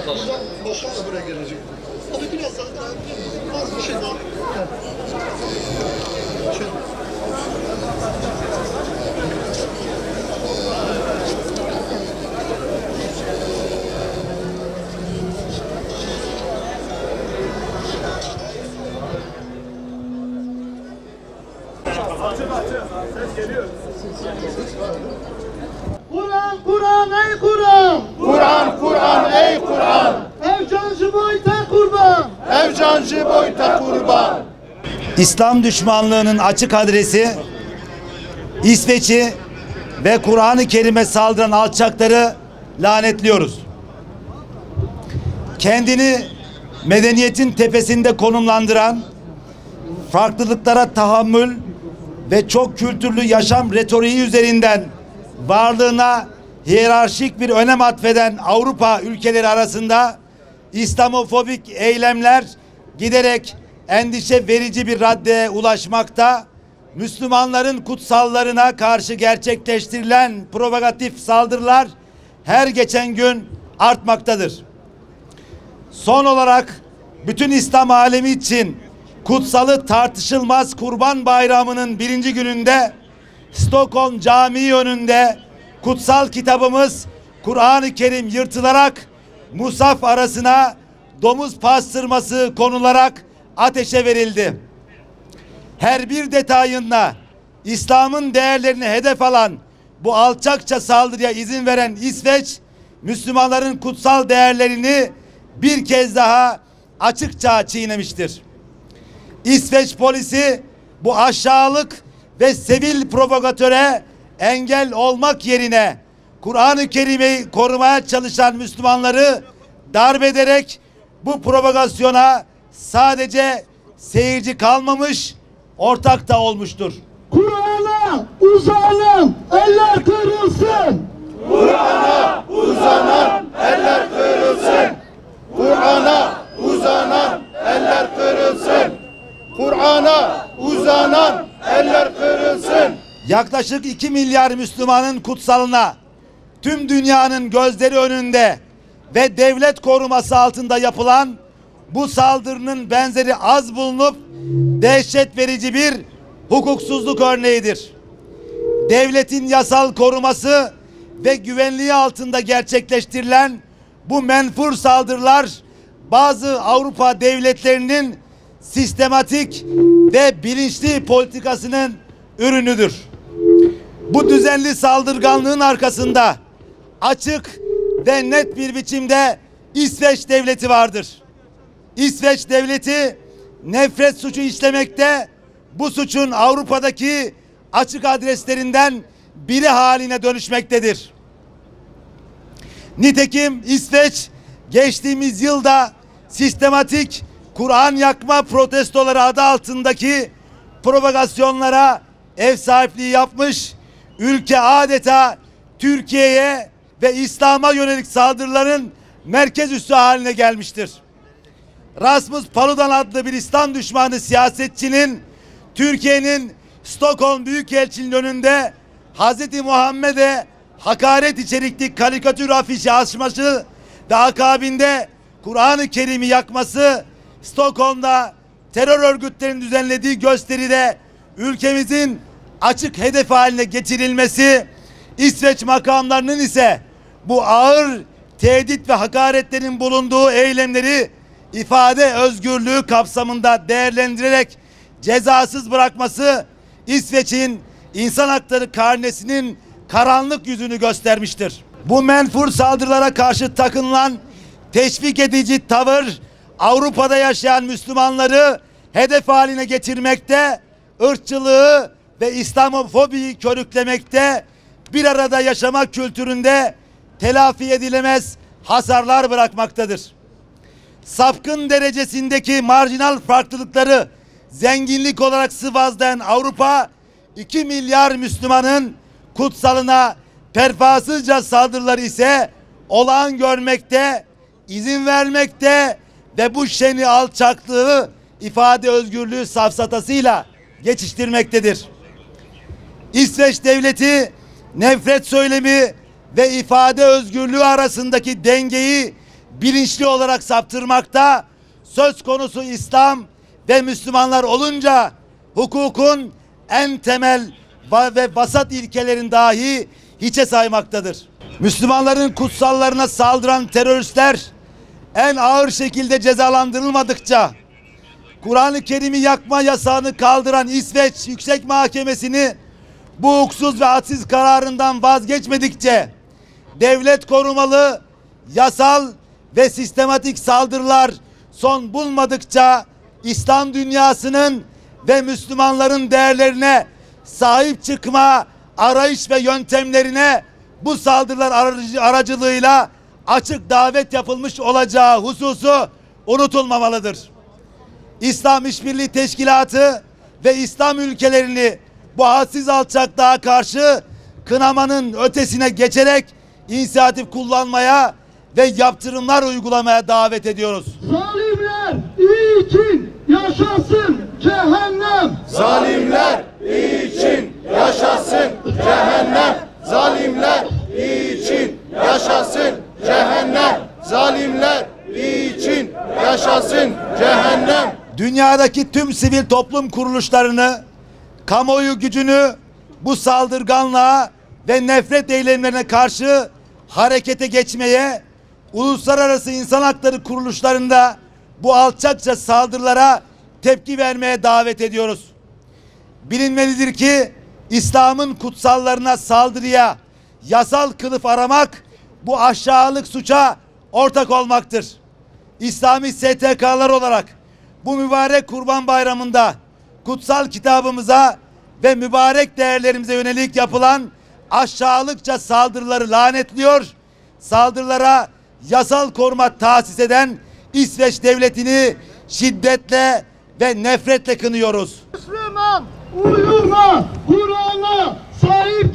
Başkan da buraya gelecek. Abi biraz daha az bir şey daha. Ses geliyor. Kur'an, Kur'an ey Kur'an! Kur'an, Kur'an ey Kur'an! Evcancı boyta kurban! Evcancı boyta kurban! İslam düşmanlığının açık adresi İsveç'i ve Kur'an-ı Kerim'e saldıran alçakları lanetliyoruz. Kendini medeniyetin tepesinde konumlandıran, farklılıklara tahammül ve çok kültürlü yaşam retoriği üzerinden varlığına hiyerarşik bir önem atfeden Avrupa ülkeleri arasında İslamofobik eylemler giderek endişe verici bir raddeye ulaşmakta. Müslümanların kutsallarına karşı gerçekleştirilen provokatif saldırılar her geçen gün artmaktadır. Son olarak bütün İslam alemi için kutsalı tartışılmaz Kurban Bayramı'nın 1. gününde Stockholm Camii önünde kutsal kitabımız Kur'an-ı Kerim yırtılarak musaf arasına domuz pastırması konularak ateşe verildi. Her bir detayında İslam'ın değerlerini hedef alan bu alçakça saldırıya izin veren İsveç, Müslümanların kutsal değerlerini bir kez daha açıkça çiğnemiştir. İsveç polisi bu aşağılık ve sevil provokatöre engel olmak yerine Kur'an-ı Kerim'i korumaya çalışan Müslümanları darp ederek bu provokasyona sadece seyirci kalmamış, ortak da olmuştur. Kur'an'a uzanan eller kırılsın! Kur'an'a uzanan eller kırılsın! Kur'an'a uzanan eller kırılsın! Kur'an'a uzanan eller kırılsın! Yaklaşık 2 milyar Müslümanın kutsalına tüm dünyanın gözleri önünde ve devlet koruması altında yapılan bu saldırının benzeri az bulunup dehşet verici bir hukuksuzluk örneğidir. Devletin yasal koruması ve güvenliği altında gerçekleştirilen bu menfur saldırılar bazı Avrupa devletlerinin sistematik ve bilinçli politikasının ürünüdür. Bu düzenli saldırganlığın arkasında açık ve net bir biçimde İsveç devleti vardır. İsveç devleti nefret suçu işlemekte, bu suçun Avrupa'daki açık adreslerinden biri haline dönüşmektedir. Nitekim İsveç geçtiğimiz yılda sistematik Kur'an yakma protestoları adı altındaki provokasyonlara ev sahipliği yapmış, ülke adeta Türkiye'ye ve İslam'a yönelik saldırıların merkez üssü haline gelmiştir. Rasmus Paludan adlı bir İslam düşmanı siyasetçinin Türkiye'nin Stockholm Büyükelçiliğinin önünde Hazreti Muhammed'e hakaret içerikli karikatür afişi asması ve akabinde Kur'an-ı Kerim'i yakması, Stockholm'da terör örgütlerinin düzenlediği gösteride ülkemizin açık hedef haline getirilmesi, İsveç makamlarının ise bu ağır tehdit ve hakaretlerin bulunduğu eylemleri ifade özgürlüğü kapsamında değerlendirerek cezasız bırakması İsveç'in insan hakları karnesinin karanlık yüzünü göstermiştir. Bu menfur saldırılara karşı takınılan teşvik edici tavır Avrupa'da yaşayan Müslümanları hedef haline getirmekte, ırkçılığı ve İslamofobiyi körüklemekte, bir arada yaşama kültüründe telafi edilemez hasarlar bırakmaktadır. Sapkın derecesindeki marjinal farklılıkları zenginlik olarak sıvazlayan Avrupa, 2 milyar Müslümanın kutsalına pervasızca saldırıları ise olağan görmekte, izin vermekte ve bu şeni alçaklığı ifade özgürlüğü safsatasıyla geçiştirmektedir. İsveç devleti nefret söylemi ve ifade özgürlüğü arasındaki dengeyi bilinçli olarak saptırmakta. Söz konusu İslam ve Müslümanlar olunca hukukun en temel ve vasat ilkelerin dahi hiçe saymaktadır. Müslümanların kutsallarına saldıran teröristler en ağır şekilde cezalandırılmadıkça, Kur'an-ı Kerim'i yakma yasağını kaldıran İsveç Yüksek Mahkemesi'ni bu hukuksuz ve hadsiz kararından vazgeçmedikçe, devlet korumalı, yasal ve sistematik saldırılar son bulmadıkça İslam dünyasının ve Müslümanların değerlerine sahip çıkma arayış ve yöntemlerine bu saldırılar aracılığıyla açık davet yapılmış olacağı hususu unutulmamalıdır. İslam İşbirliği Teşkilatı ve İslam ülkelerini bu hadsiz alçaklığa karşı kınamanın ötesine geçerek inisiyatif kullanmaya ve yaptırımlar uygulamaya davet ediyoruz. Zalimler için yaşasın cehennem. Zalimler için yaşasın cehennem. Zalimler için yaşasın cehennem. Zalimler için yaşasın cehennem. Dünyadaki tüm sivil toplum kuruluşlarını, kamuoyu gücünü bu saldırganlığa ve nefret eylemlerine karşı harekete geçmeye, uluslararası insan hakları kuruluşlarında bu alçakça saldırılara tepki vermeye davet ediyoruz. Bilinmelidir ki İslam'ın kutsallarına saldırıya yasal kılıf aramak bu aşağılık suça ortak olmaktır. İslami STK'lar olarak bu mübarek Kurban Bayramı'nda kutsal kitabımıza ve mübarek değerlerimize yönelik yapılan aşağılıkça saldırıları lanetliyor, saldırılara yasal koruma tahsis eden İsveç devletini şiddetle ve nefretle kınıyoruz. Müslüman uyuma, Kur'an'a sahip